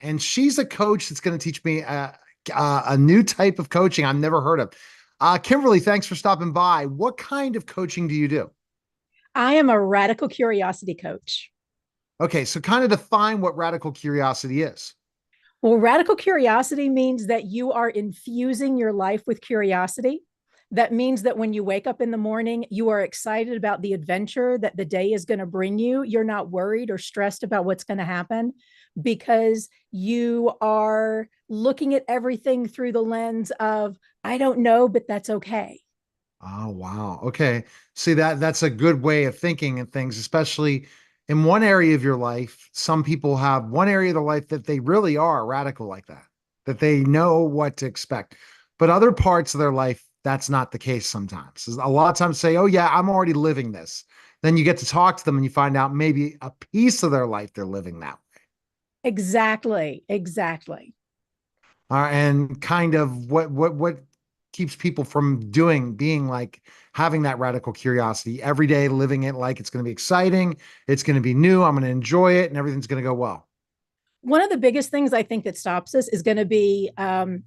and she's a coach that's going to teach me a new type of coaching I've never heard of. Kimberly, thanks for stopping by. What kind of coaching do you do? I am a radical curiosity coach. Okay, so kind of define what radical curiosity is. Well, radical curiosity means that you are infusing your life with curiosity. That means that when you wake up in the morning, you are excited about the adventure that the day is going to bring you. You're not worried or stressed about what's going to happen because you are looking at everything through the lens of, I don't know, but that's okay. Oh, wow. Okay. See that's a good way of thinking of things, especially in one area of your life. Some people have one area of their life that they really are radical like that, that they know what to expect. But other parts of their life, that's not the case sometimes. A lot of times say, oh yeah, I'm already living this. Then you get to talk to them and you find out maybe a piece of their life they're living that way. Exactly. Exactly. And kind of what keeps people from being like having that radical curiosity every day, living it like it's going to be exciting, it's going to be new, I'm going to enjoy it, and everything's going to go well. One of the biggest things I think that stops us is going to be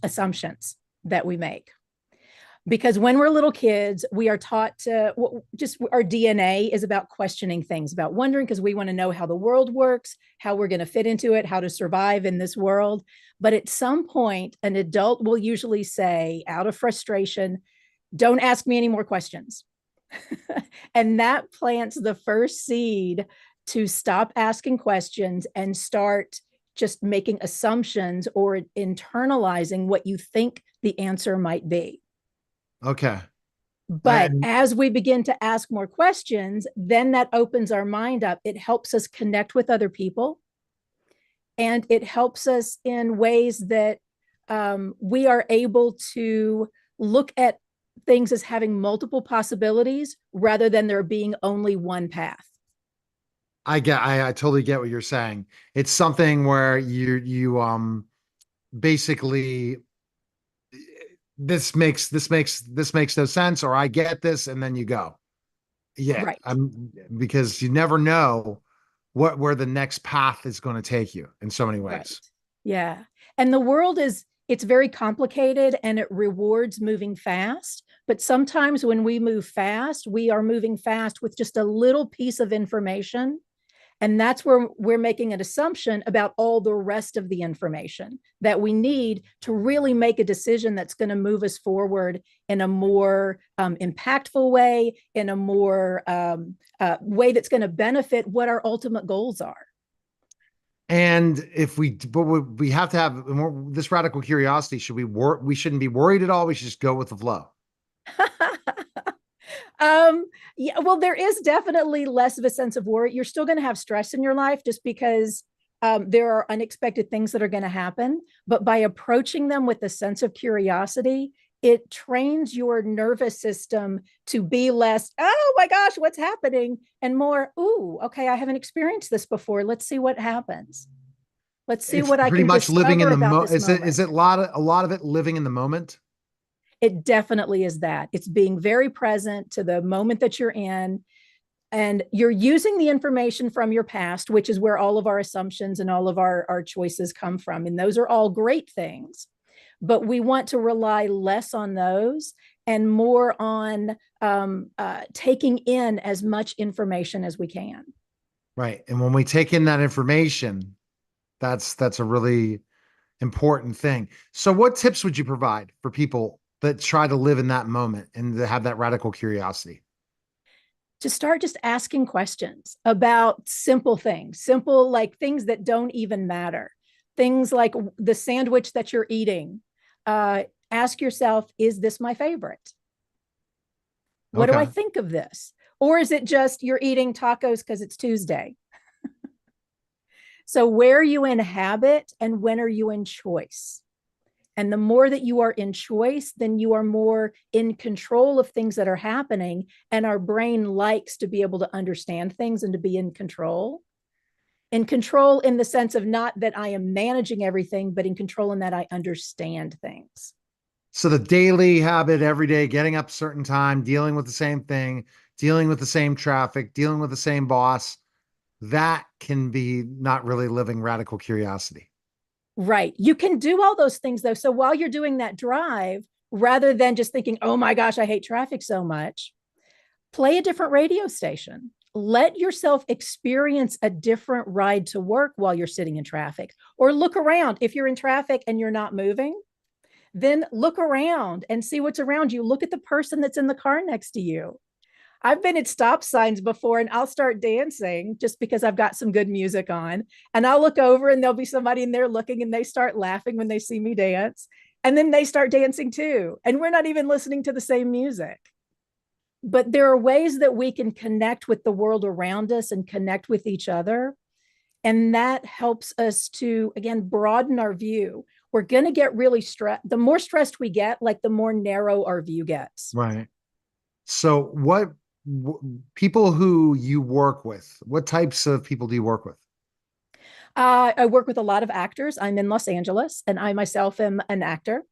assumptions that we make. Because when we're little kids, we are taught to just our DNA is about questioning things, about wondering, because we want to know how the world works, how we're going to fit into it, how to survive in this world. But at some point, an adult will usually say, out of frustration, don't ask me any more questions. And that plants the first seed to stop asking questions and start just making assumptions or internalizing what you think the answer might be. Okay. But And as we begin to ask more questions, then that opens our mind up. It helps us connect with other people, and it helps us in ways that we are able to look at things as having multiple possibilities rather than there being only one path. I totally get what you're saying. It's something where you basically this makes no sense, or I get this, and then you go. Yeah, Right. I'm because you never know where the next path is going to take you in so many Right. ways. Yeah. And the world is, it's very complicated and it rewards moving fast. But sometimes when we move fast, we are moving fast with just a little piece of information. And that's where we're making an assumption about all the rest of the information that we need to really make a decision that's going to move us forward in a more impactful way, in a more way that's going to benefit what our ultimate goals are. And if we, but we have to have more, this radical curiosity. We shouldn't be worried at all. We should just go with the flow. Yeah, well, there is definitely less of a sense of worry. You're still going to have stress in your life just because there are unexpected things that are going to happen. But by approaching them with a sense of curiosity, it trains your nervous system to be less, oh my gosh, what's happening? And more, ooh, okay, I haven't experienced this before. Let's see what happens. Let's see It's what I pretty can much living discover in the about mo. this Is moment. it a lot of it living in the moment? It definitely is that. It's being very present to the moment that you're in, and you're using the information from your past, which is where all of our assumptions and all of our choices come from. And those are all great things. But we want to rely less on those and more on taking in as much information as we can. Right. And when we take in that information, that's a really important thing. So what tips would you provide for people that try to live in that moment and to have that radical curiosity? To start just asking questions about simple things, simple like things that don't even matter. Things like the sandwich that you're eating. Ask yourself, is this my favorite? What do I Okay. think of this? Or is it just you're eating tacos because it's Tuesday? So, where are you in habit and when are you in choice? And the more that you are in choice, then you are more in control of things that are happening. And our brain likes to be able to understand things and to be in control. In control in the sense of not that I am managing everything, but in control in that I understand things. So the daily habit every day, getting up a certain time, dealing with the same thing, dealing with the same traffic, dealing with the same boss, that can be not really living radical curiosity. Right. You can do all those things though. So while you're doing that drive, rather than just thinking, oh my gosh, I hate traffic so much, play a different radio station. Let yourself experience a different ride to work while you're sitting in traffic, or look around. If you're in traffic and you're not moving, then look around and see what's around you. Look at the person that's in the car next to you. I've been at stop signs before and I'll start dancing just because I've got some good music on. And I'll look over and there'll be somebody in there looking and they start laughing when they see me dance. And then they start dancing too. And we're not even listening to the same music. But there are ways that we can connect with the world around us and connect with each other. And that helps us to, again, broaden our view. We're going to get really stressed. The more stressed we get, like the more narrow our view gets. Right. So people who you work with, what types of people do you work with? I work with a lot of actors. I'm in Los Angeles, and I myself am an actor.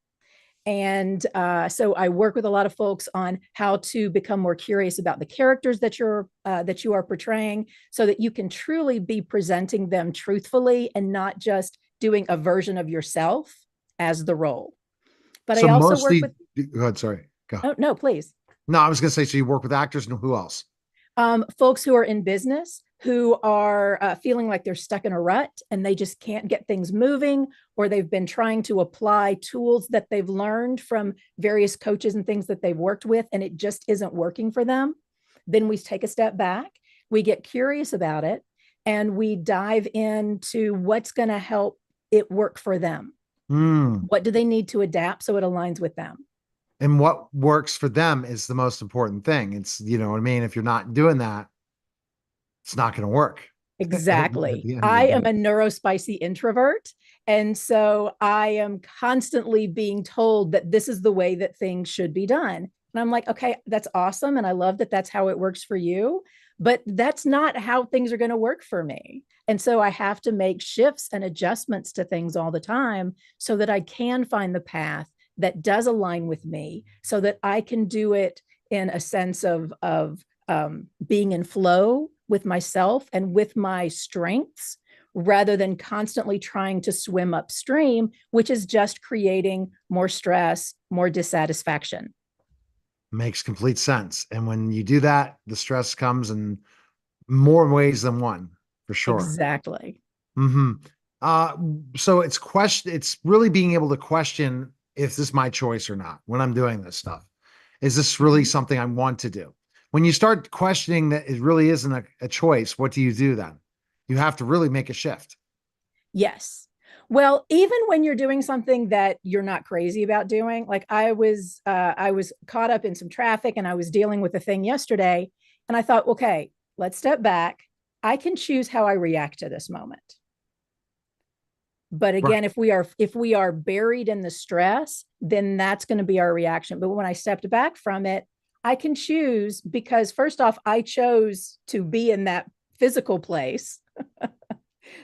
And so I work with a lot of folks on how to become more curious about the characters that you are portraying, so that you can truly be presenting them truthfully and not just doing a version of yourself as the role. But So I also work mostly, with. go ahead, sorry. Go. Oh no, please. No, I was going to say, so you work with actors and who else? Folks who are in business who are feeling like they're stuck in a rut and they just can't get things moving, or they've been trying to apply tools that they've learned from various coaches and things that they've worked with, and it just isn't working for them. Then we take a step back, we get curious about it, and we dive into what's going to help it work for them. Mm. What do they need to adapt so it aligns with them? And what works for them is the most important thing. It's, you know what I mean? If you're not doing that, it's not going to work. At Exactly. the end of the I am day. a neurospicy introvert. And so I am constantly being told that this is the way that things should be done. And I'm like, okay, that's awesome. And I love that that's how it works for you. But that's not how things are going to work for me. And so I have to make shifts and adjustments to things all the time so that I can find the path that does align with me, so that I can do it in a sense of being in flow with myself and with my strengths, rather than constantly trying to swim upstream, which is just creating more stress, more dissatisfaction. Makes complete sense. And when you do that, the stress comes in more ways than one, for sure. Exactly. Hmm. Uh, so it's really being able to question, if this is my choice or not when I'm doing this stuff. Is this really something I want to do? When you start questioning that it really isn't a choice, what do you do then? You have to really make a shift. Yes. Well, even when you're doing something that you're not crazy about doing, like I was caught up in some traffic and I was dealing with a thing yesterday, and I thought, okay, let's step back. I can choose how I react to this moment. But Right. again, if we are buried in the stress, then that's going to be our reaction. But when I stepped back from it, I can choose, because first off, I chose to be in that physical place.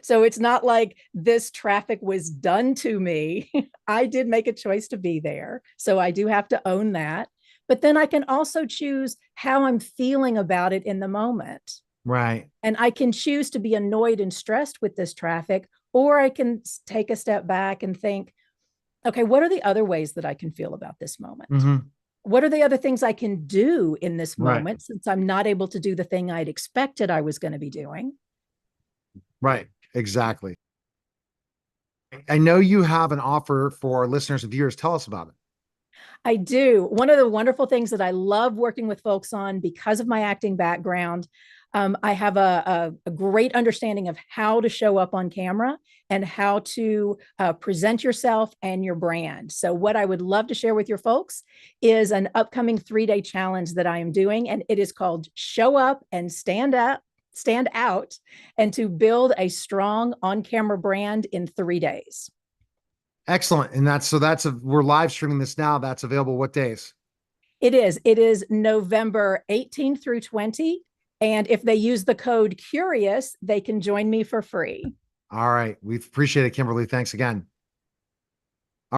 So it's not like this traffic was done to me. I did make a choice to be there. So I do have to own that. But then I can also choose how I'm feeling about it in the moment. Right. And I can choose to be annoyed and stressed with this traffic, or I can take a step back and think, okay, what are the other ways that I can feel about this moment? Hmm. What are the other things I can do in this Right. moment, since I'm not able to do the thing I'd expected I was going to be doing? Right. Exactly. I know you have an offer for listeners and viewers. Tell us about it. I do. One of the wonderful things that I love working with folks on, because of my acting background, I have a great understanding of how to show up on camera and how to present yourself and your brand. So, what I would love to share with your folks is an upcoming 3-day challenge that I am doing, and it is called Show Up and Stand Up, Stand Out, and to build a strong on camera brand in 3 days. Excellent. And we're live streaming this now. That's available what days? It is. It is November 18th through 20. And if they use the code CURIOUS, they can join me for free. All right. We appreciate it, Kimberly. Thanks again.